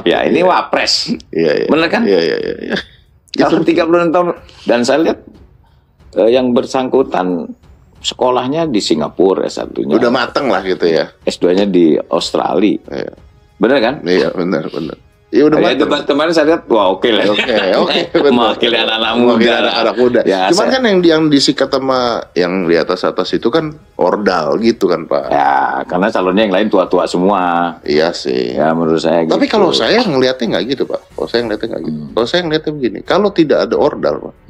ya. Ini wapres. Iya. Bener kan? Iya. Kalau 36 tahun. Dan saya lihat yang bersangkutan sekolahnya di Singapura, S1-nya. Udah mateng lah gitu ya. S2-nya di Australia. Iya. Bener kan? Iya, benar. Iya udah mateng. Debat kemarin saya lihat, wah oke lah. Oke. Mewakili anak-anak muda. Anak muda. Ya, Cuman kan yang disikat sama yang di atas itu kan ordal gitu kan Pak. Ya, karena calonnya yang lain tua-tua semua. Iya sih. Ya menurut saya Tapi gitu. kalau saya ngelihatnya nggak gitu Pak. Kalau saya ngelihatnya begini. Kalau tidak ada ordal Pak,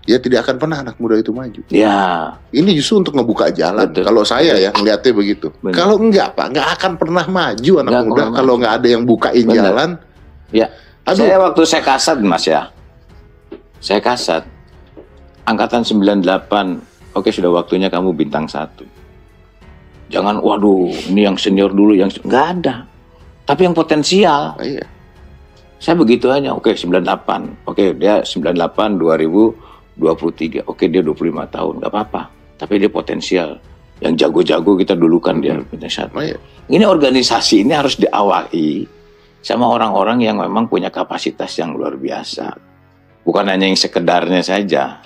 ya tidak akan pernah anak muda itu maju. Ya. Ini justru untuk ngebuka jalan. Betul. Kalau saya ya ngelihatnya begitu. Benar. Kalau enggak Pak, nggak akan pernah maju anak Nggak muda pernah kalau nggak ada yang bukain Benar. jalan. Ya. Aduh. Saya waktu saya kasat Mas ya. Saya kasat. Angkatan 98. Oke, sudah waktunya kamu bintang 1. Jangan, waduh, ini yang senior dulu, yang nggak ada. Tapi yang potensial. Iya. Saya begitu aja. Oke, 98. Oke, dia 98 2023. Oke, dia 25 tahun. Nggak apa-apa. Tapi dia potensial. Yang jago-jago kita dulukan dia bintang 1. Oh, iya. Ini organisasi ini harus diawali sama orang-orang yang memang punya kapasitas yang luar biasa. Bukan hanya yang sekedarnya saja.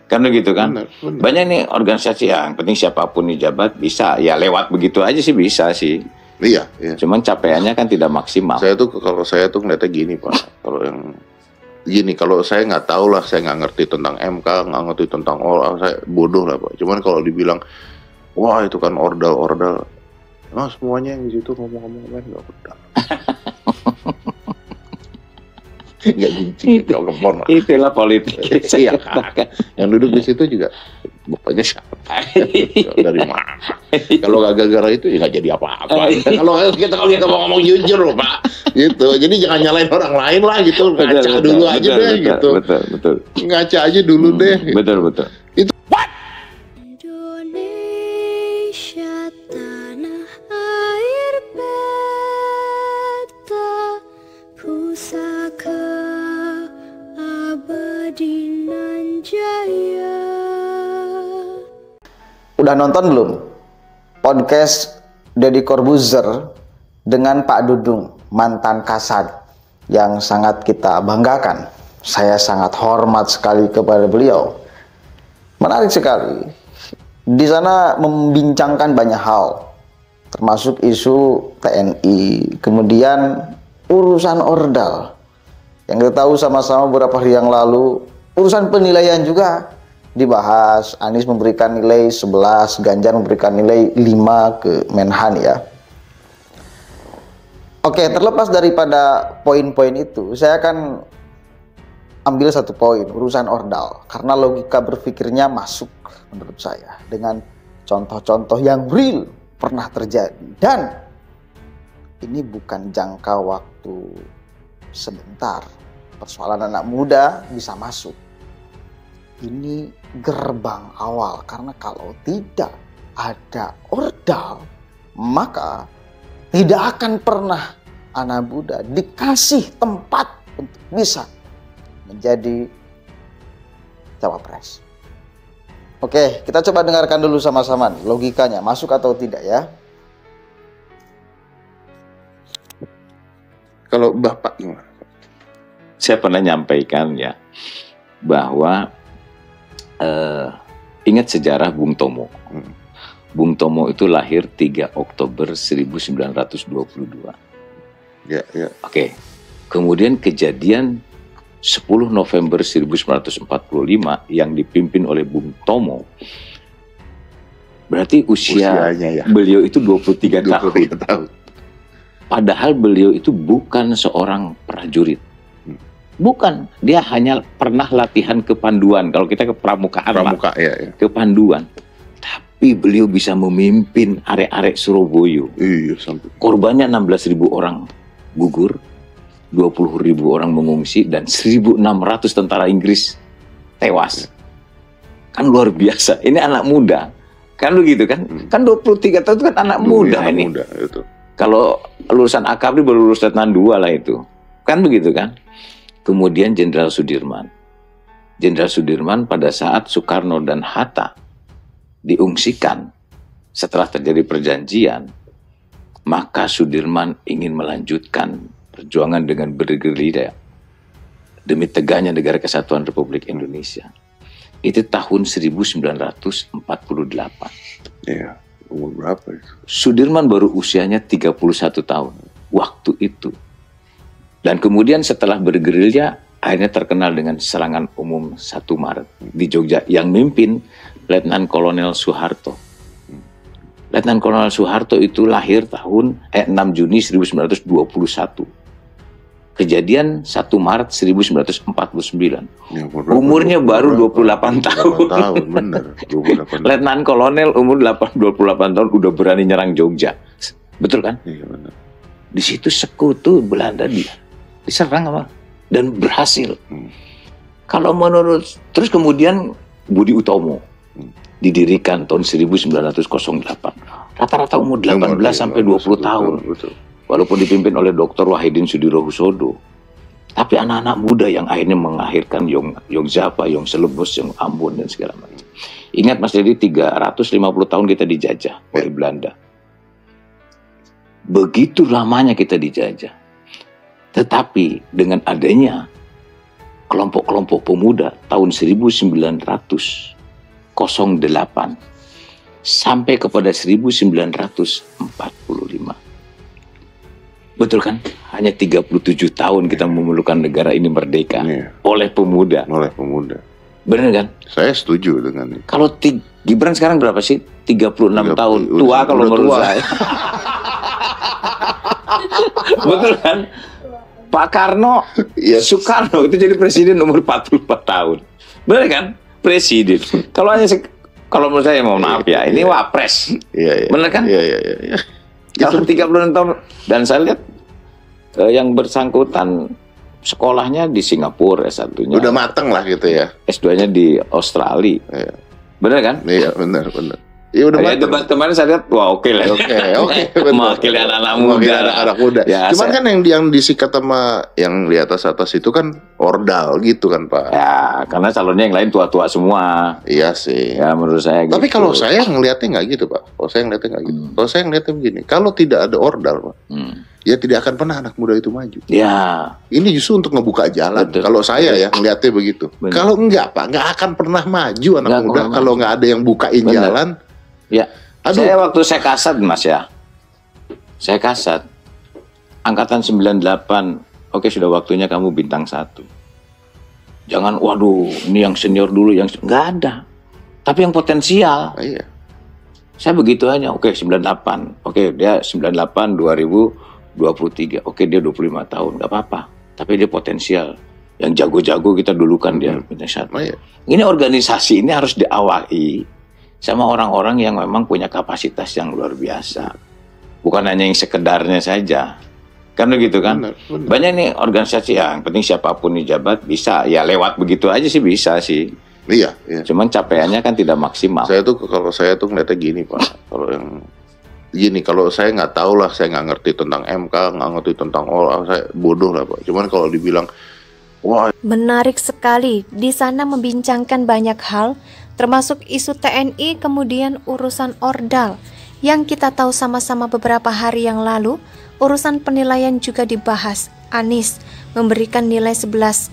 Kan begitu kan? Benar. Banyak nih organisasi yang penting siapapun nih jabat bisa. Ya lewat begitu aja sih bisa sih. Iya. Cuman capaiannya kan tidak maksimal. Kalau saya tuh ngeliatnya gini Pak. Kalau saya nggak tahu lah, saya nggak ngerti tentang MK, nggak ngerti tentang saya bodoh lah Pak. Cuman kalau dibilang, wah itu kan ordal. Nah semuanya yang di situ ngomong-ngomong nggak ordal. Nggak gincing, nggak kepon. Itulah politik. Iya kan. Yang duduk di situ juga bapaknya siapa? Dari mana? Kalau nggak gara-gara itu ya nggak jadi apa-apa. Kalau kita mau ngomong jujur loh Pak, gitu. Jadi jangan nyalain orang lain lah gitu. Ngaca dulu aja deh gitu. Betul. Ngaca aja dulu deh. Betul. Indonesia tanah air beta, pusaka abadi nan jaya. Udah nonton belum podcast Deddy Corbuzier dengan Pak Dudung, mantan Kasat, yang sangat kita banggakan. Saya sangat hormat sekali kepada beliau. Menarik sekali. Di sana membincangkan banyak hal, termasuk isu TNI, kemudian urusan ordal. Yang kita tahu sama-sama beberapa hari yang lalu, urusan penilaian juga dibahas. Anies memberikan nilai 11, Ganjar memberikan nilai 5 ke Menhan ya. Oke, terlepas daripada poin-poin itu, saya akan ambil satu poin, urusan ordal. Karena logika berpikirnya masuk menurut saya dengan contoh-contoh yang real pernah terjadi. Dan ini bukan jangka waktu sebentar. Persoalan anak muda bisa masuk. Ini gerbang awal, karena kalau tidak ada ordal, maka tidak akan pernah anak muda dikasih tempat untuk bisa menjadi cawapres. Oke, kita coba dengarkan dulu sama-sama nih, logikanya masuk atau tidak ya. Kalau Bapak gimana? Saya pernah nyampaikan ya bahwa ingat sejarah Bung Tomo. Bung Tomo itu lahir 3 Oktober 1922. Ya. Oke. Kemudian kejadian 10 November 1945 yang dipimpin oleh Bung Tomo. Berarti Usianya ya. beliau itu 23 tahun. Padahal beliau itu bukan seorang prajurit. Bukan, dia hanya pernah latihan kepanduan. Kalau kita ke pramukaan, Ya. kepanduan. Tapi beliau bisa memimpin arek-arek Surabaya. Iya, sampai. Korbannya 16.000 orang gugur, 20.000 orang mengungsi, dan 1.600 tentara Inggris tewas. Kan luar biasa. Ini anak muda. Kan begitu kan? Kan 23 tahun itu kan anak muda anak ini. Muda, itu. Kalau lulusan AKABRI baru lulus Letnan 2 lah itu. Kan begitu kan? Kemudian Jenderal Sudirman. Jenderal Sudirman pada saat Soekarno dan Hatta diungsikan setelah terjadi perjanjian, maka Sudirman ingin melanjutkan perjuangan dengan bergerilya demi tegaknya negara kesatuan Republik Indonesia. Itu tahun 1948. Iya. Umur berapa itu? Sudirman baru usianya 31 tahun waktu itu. Dan kemudian setelah bergerilya, akhirnya terkenal dengan serangan umum 1 Maret di Jogja yang mimpin Letnan Kolonel Soeharto. Letnan Kolonel Soeharto itu lahir tahun 6 Juni 1921. Kejadian 1 Maret 1949. Ya, Umurnya baru 28 tahun. Bener. 28 tahun. Letnan Kolonel umur 28 tahun udah berani nyerang Jogja. Betul kan? Iya bener. Di situ sekutu Belanda diserang apa? Dan berhasil. Kalau menurut terus kemudian Budi Utomo didirikan tahun 1908. Rata-rata umur 18 sampai 20 tahun. Betul. Walaupun dipimpin oleh Dr. Wahidin Sudirohusodo. Tapi anak-anak muda yang akhirnya mengakhirkan Yong Zappa, Yong Selebus, Yong Ambon dan segala macam. Ingat Mas Dedi, 350 tahun kita dijajah oleh Belanda. Begitu lamanya kita dijajah. Tetapi dengan adanya kelompok-kelompok pemuda tahun 1908 sampai kepada 1945. Betul kan? Hanya 37 tahun kita memerlukan negara ini merdeka oleh pemuda. Oleh pemuda. Benar kan? Saya setuju dengan itu. Kalau Gibran sekarang berapa sih? 36 tahun. Tua kalau menurut saya. Betul kan? Pak Karno, Soekarno itu jadi presiden umur 44 tahun. Benar kan? Presiden. Kalau menurut saya, mohon maaf ya, ini wapres. Benar kan? Iya. Itu 36 tahun. Dan saya lihat yang bersangkutan sekolahnya di Singapura, S1-nya. Udah mateng lah gitu ya. S2-nya di Australia. Iya. Benar kan? Iya, benar. Iya udah mateng. Debat kemarin saya lihat, wah oke lah. Oke. Mewakili anak-anak muda. Anak muda. Ya, cuman kan yang disikat sama yang di atas itu kan ordal gitu kan Pak. Ya, karena calonnya yang lain tua-tua semua. Iya sih. Ya menurut saya gitu. Tapi kalau saya ngelihatnya nggak gitu Pak. Kalau saya ngelihatnya begini. Kalau tidak ada ordal Pak, ya tidak akan pernah anak muda itu maju. Ya. Ini justru untuk ngebuka jalan. Betul. Kalau saya ya ngelihatnya begitu. Benar. Kalau enggak Pak, nggak akan pernah maju anak muda kalau nggak ada yang bukain jalan. Ya. Saya waktu saya kasat Mas ya. Saya kasat. Angkatan 98. Oke, sudah waktunya kamu bintang 1. Jangan waduh, ini yang senior dulu nggak ada. Tapi yang potensial. Iya. Saya begitu aja. Oke, 98. Oke, dia 98 2023. Oke, dia 25 tahun, nggak apa-apa. Tapi dia potensial. Yang jago-jago kita dulukan dia bintang 1. Iya. Ini organisasi ini harus diawali sama orang-orang yang memang punya kapasitas yang luar biasa. Bukan hanya yang sekedarnya saja. Kan begitu kan? Benar. Banyak nih organisasi yang penting siapapun nih jabat bisa. Ya lewat begitu aja sih bisa sih. Iya. Cuman capaiannya kan tidak maksimal. Kalau saya tuh ngeliatnya gini Pak. Kalau saya nggak tahu lah, saya nggak ngerti tentang MK, nggak ngerti tentang saya bodoh lah Pak. Cuman kalau dibilang, wah. Menarik sekali. Di sana membincangkan banyak hal, termasuk isu TNI, kemudian urusan ordal. Yang kita tahu sama-sama beberapa hari yang lalu, urusan penilaian juga dibahas. Anies memberikan nilai 11,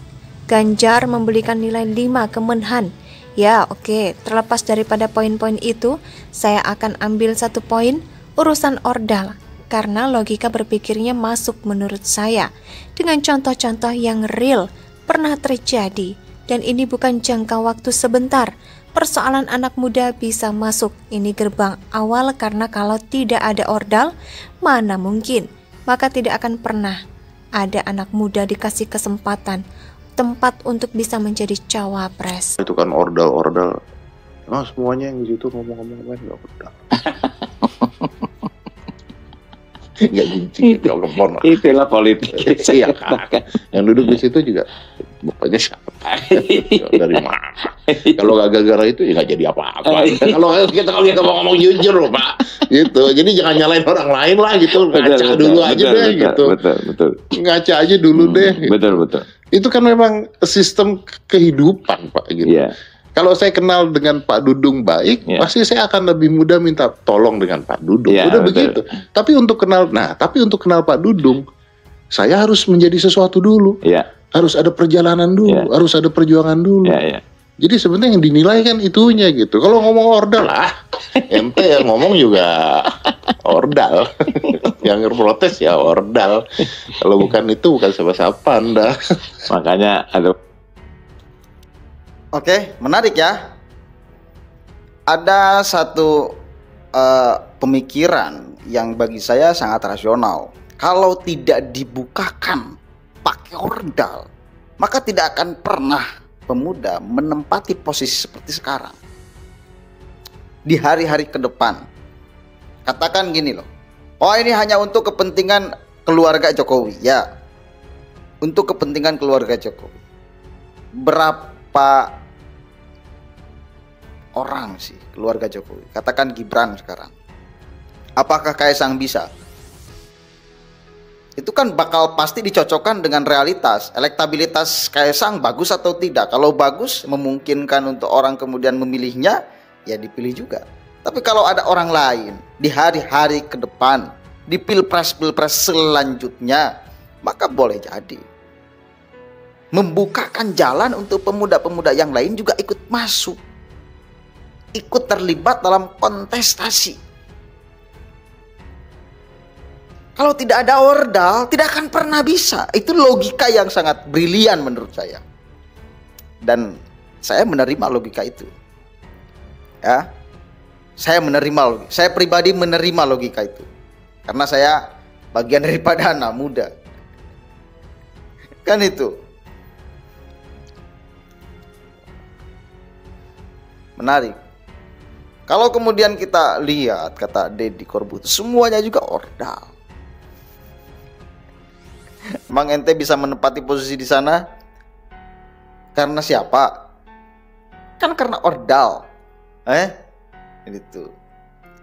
Ganjar memberikan nilai 5 ke Menhan. Ya oke, terlepas daripada poin-poin itu, saya akan ambil 1 poin, urusan ordal. Karena logika berpikirnya masuk menurut saya, dengan contoh-contoh yang real, pernah terjadi. Dan ini bukan jangka waktu sebentar. Persoalan anak muda bisa masuk, ini gerbang awal karena kalau tidak ada ordal, mana mungkin, maka tidak akan pernah ada anak muda dikasih kesempatan, tempat untuk bisa menjadi cawapres. Itu kan ordal. Nah, semuanya yang di situ ngomong-ngomong nggak ordal. Nggak jinjing, nggak lepon. Itulah politik. Iya kan. Yang duduk di situ juga pokoknya siapa? Dari mana? Kalau nggak gara-gara itu ya nggak jadi apa-apa. Kalau kita mau ngomong jujur loh Pak, gitu. Jadi jangan nyalain orang lain lah gitu. Ngaca dulu aja deh gitu. Betul. Ngaca aja dulu deh. Gitu. Betul. Itu kan memang sistem kehidupan Pak gitu. Yeah. Kalau saya kenal dengan Pak Dudung baik, pasti saya akan lebih mudah minta tolong dengan Pak Dudung. Ya, udah betul. begitu. Tapi untuk kenal Pak Dudung, saya harus menjadi sesuatu dulu. Ya, Harus ada perjalanan dulu, Ya. harus ada perjuangan dulu. ya. Jadi sebenarnya yang dinilai kan itunya gitu. Kalau ngomong ordal ente yang ngomong juga ordal. Yang protes ya ordal. Kalau bukan itu bukan siapa-siapa Anda. Makanya ada Oke, menarik ya. Ada satu pemikiran yang bagi saya sangat rasional. Kalau tidak dibukakan pakai ordal, maka tidak akan pernah pemuda menempati posisi seperti sekarang. Di hari-hari ke depan, katakan gini loh, oh ini hanya untuk kepentingan keluarga Jokowi. Ya, untuk kepentingan keluarga Jokowi. Berapa orang sih keluarga Jokowi? Katakan Gibran sekarang. Apakah Kaisang bisa? Itu kan bakal pasti dicocokkan dengan realitas. Elektabilitas Kaisang bagus atau tidak? Kalau bagus, memungkinkan untuk orang kemudian memilihnya, ya dipilih juga. Tapi kalau ada orang lain di hari-hari ke depan, di pilpres-pilpres selanjutnya, maka boleh jadi membukakan jalan untuk pemuda-pemuda yang lain juga ikut masuk, ikut terlibat dalam kontestasi. Kalau tidak ada ordal, tidak akan pernah bisa. Itu logika yang sangat brilian menurut saya. Dan saya menerima logika itu. Ya. Saya pribadi menerima logika itu. Karena saya bagian daripada anak muda. Kan itu. Menarik. Kalau kemudian kita lihat kata Deddy Corbuzier, semuanya juga ordal. Emang ente bisa menempati posisi di sana karena siapa? Kan karena ordal. Itu.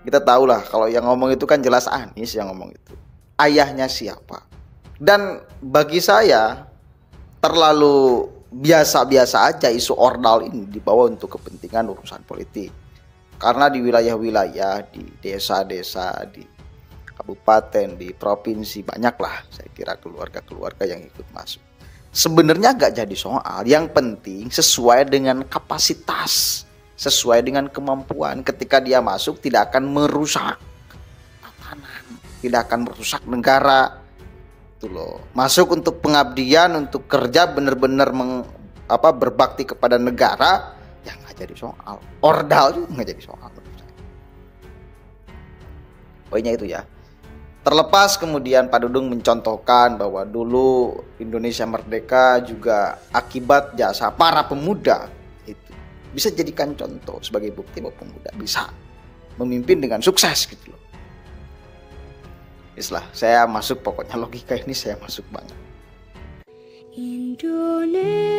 Kita tahulah kalau yang ngomong itu kan jelas Anies yang ngomong itu. Ayahnya siapa? Dan bagi saya terlalu biasa-biasa aja isu ordal ini dibawa untuk kepentingan urusan politik. Karena di wilayah-wilayah, di desa-desa, di kabupaten, di provinsi, banyaklah saya kira keluarga-keluarga yang ikut masuk. Sebenarnya gak jadi soal. Yang penting sesuai dengan kapasitas, sesuai dengan kemampuan. Ketika dia masuk tidak akan merusak tatanan, tidak akan merusak negara. Itu loh. Masuk untuk pengabdian, untuk kerja benar-benar berbakti kepada negara, ya gak jadi soal. Ordal juga gak jadi soal. Poinnya itu ya. Terlepas kemudian Pak Dudung mencontohkan bahwa dulu Indonesia merdeka juga akibat jasa para pemuda, itu bisa jadikan contoh sebagai bukti bahwa pemuda bisa memimpin dengan sukses gitu loh. Islah, saya masuk, pokoknya logika ini saya masuk banget.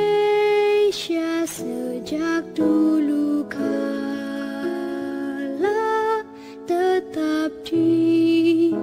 Indonesia sejak dulu kala tetap dipuja-puja